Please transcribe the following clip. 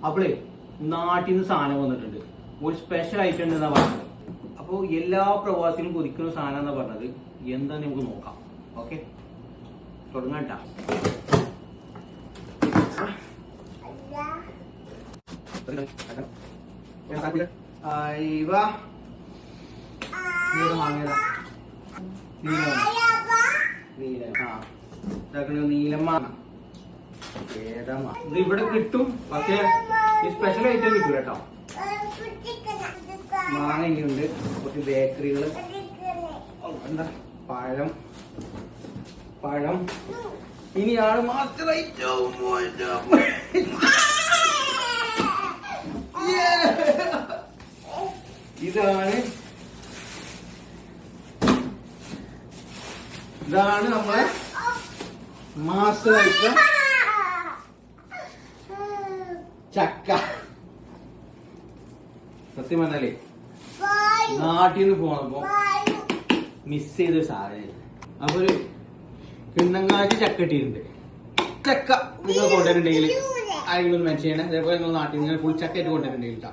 അപ്പോളേ നാട്ടിൽ നിന്ന് സാധനം വന്നിട്ടുണ്ട്. ഒരു സ്പെഷ്യൽ ഐറ്റം ഉണ്ടെന്നാ പറഞ്ഞത്. അപ്പോൾ എല്ലാ പ്രവാസികളും കൊതിക്കുന്ന സാധനം എന്നാ പറഞ്ഞത്. എന്താന്ന് നമുക്ക് നോക്കാം. ഓക്കെ, തുടങ്ങാട്ടാ. നീലമ്മ ഇത് ഇവിടെ കിട്ടും, പക്ഷേ ഈ സ്പെഷ്യൽ ഐറ്റം കിട്ടും കേട്ടോ. മാങ്ങ ഇനിയുണ്ട്, കുറച്ച് ബേക്കറികൾ, എന്താ പഴം പഴം ഇനിയാണ് മാസ്റ്റർ ഐറ്റം. ഇതാണ് നമ്മളെ മാസ്റ്റർ ഐറ്റം, ചക്ക. സത്യം പറഞ്ഞാലേ നാട്ടിൽ നിന്ന് പോണപ്പോ മിസ് ചെയ്തൊരു സാധനം. അപ്പൊ ഒരു കിണ്ണങ്ങാച്ചി ചക്ക ഇട്ടിട്ടുണ്ട്. ചക്ക നിങ്ങൾ കൊണ്ടുവരുന്നുണ്ടെങ്കിൽ ആരെങ്കിലും മെൻഷൻ ചെയ്യണേ. അതേപോലെ നിങ്ങൾ നാട്ടിൽ നിന്ന് ഫുൾ ചക്ക ആയിട്ട് കൊണ്ടുവരുന്നുണ്ടെങ്കിൽ